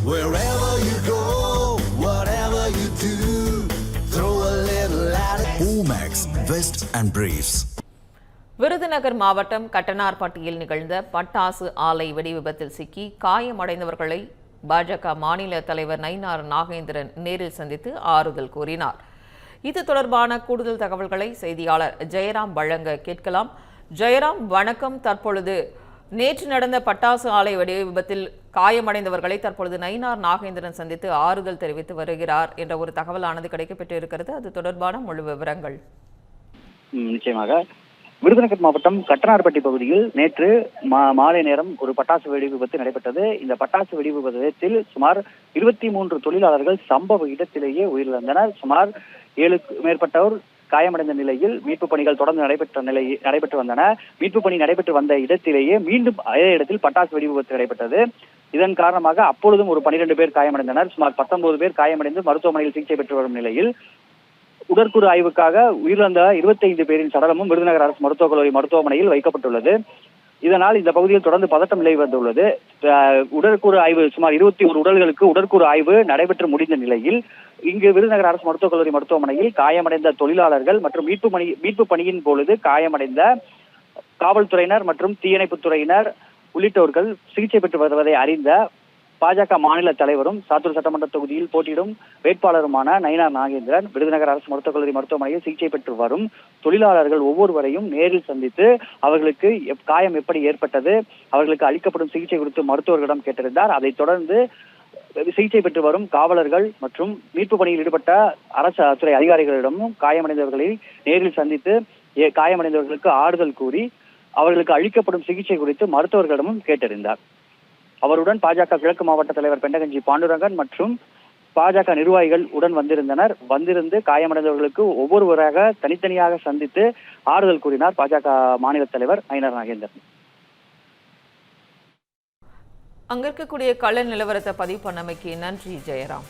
Wherever you go, whatever you do, throw a little at it. Omax, Vest and Briefs. Virudhunagar மாவட்டம் கட்டனார்பட்டியில் நிகழ்ந்த பட்டாசு ஆலை வெடி விபத்தில் சிக்கி காயமடைந்தவர்களை பாஜக மாநில தலைவர் நயினார் நாகேந்திரன் நேரில் சந்தித்து ஆறுதல் கூறினார். இது தொடர்பான கூடுதல் தகவல்களை செய்தியாளர் ஜெயராம் வழங்க கேட்கலாம். ஜெயராம், வணக்கம். தற்பொழுது நேற்று நடந்த பட்டாசு ஆலை வெடி விபத்தில் காயமடைந்தவர்களை தற்பொழுது நயினார் நாகேந்திரன் சந்தித்து ஆறுதல் தெரிவித்து வருகிறார் என்ற ஒரு தகவலானது கிடைக்கப்பெற்று இருக்கிறது. அது தொடர்பான முழு விவரங்கள். நிச்சயமாக விருதுநகர் மாவட்டம் கட்டனார்பட்டி பகுதியில் நேற்று மாலை நேரம் ஒரு பட்டாசு வெடி விபத்து நடைபெற்றது. இந்த பட்டாசு வெடி விபத்தில் சுமார் 23 தொழிலாளர்கள் சம்பவ இடத்திலேயே உயிரிழந்தனர். சுமார் 7க்கும் மேற்பட்டோர் காயமடைந்த நிலையில் மீட்பு பணிகள் தொடர்ந்து நடைபெற்று வந்தன. மீட்பு பணி நடைபெற்று வந்த இடத்திலேயே மீண்டும் அதே இடத்தில் பட்டாசு வெடி விபத்து நடைபெற்றது. இதன் காரணமாக அப்பொழுதும் ஒரு 12 பேர் காயமடைந்தனர். சுமார் 19 பேர் காயமடைந்து மருத்துவமனையில் சிகிச்சை பெற்று வரும் நிலையில் உடற்கூறு ஆய்வுக்காக உயிரிழந்த 25 பேரின் சடலமும் விருதுநகர் அரசு மருத்துவக் கல்லூரி மருத்துவமனையில் வைக்கப்பட்டுள்ளது. இதனால் இந்த பகுதியில் தொடர்ந்து பதட்டம் நிலை வந்துள்ளது. உடற்கூறு ஆய்வு சுமார் 21 உடல்களுக்கு உடற்கூறு ஆய்வு நடைபெற்று முடிந்த நிலையில் இங்கு விருதுநகர் அரசு மருத்துவக் கல்லூரி மருத்துவமனையில் காயமடைந்த தொழிலாளர்கள் மற்றும் மீட்பு பணியின் பொழுது காயமடைந்த காவல்துறையினர் மற்றும் தீயணைப்புத் துறையினர் உள்ளிட்டோர்கள் சிகிச்சை பெற்று வருவதை அறிந்த பாஜக மாநில தலைவரும் சாத்தூர் சட்டமன்ற தொகுதியில் போட்டியிடும் வேட்பாளருமான நயினார் நாகேந்திரன் விருதுநகர் அரசு மருத்துவக் கல்லூரி மருத்துவமனையில் சிகிச்சை பெற்று வரும் தொழிலாளர்கள் ஒவ்வொருவரையும் நேரில் சந்தித்து அவர்களுக்கு காயம் எப்படி ஏற்பட்டது, அவர்களுக்கு அளிக்கப்படும் சிகிச்சை குறித்து மருத்துவர்களிடம் கேட்டிருந்தார். அதைத் தொடர்ந்து சிகிச்சை பெற்று வரும் காவலர்கள் மற்றும் மீட்பு பணியில் ஈடுபட்ட அரசு துறை அதிகாரிகளிடமும் காயமடைந்தவர்களை நேரில் சந்தித்து காயமடைந்தவர்களுக்கு ஆறுதல் கூறி அவர்களுக்கு அளிக்கப்படும் சிகிச்சை குறித்து மருத்துவர்களிடமும் கேட்டறிந்தார். அவருடன் பாஜக கிழக்கு மாவட்ட தலைவர் பெண்டகஞ்சி பாண்டுரங்கன் மற்றும் பாஜக நிர்வாகிகள் உடன் வந்திருந்து காயமடைந்தவர்களுக்கு ஒவ்வொருவராக தனித்தனியாக சந்தித்து ஆறுதல் கூறினார் பாஜக மாநில தலைவர் நயினார் நாகேந்திரன். அங்க இருக்கக்கூடிய கள நிலவரத்தை பதிவு பண்ணமைக்கு நன்றி ஜெயராம்.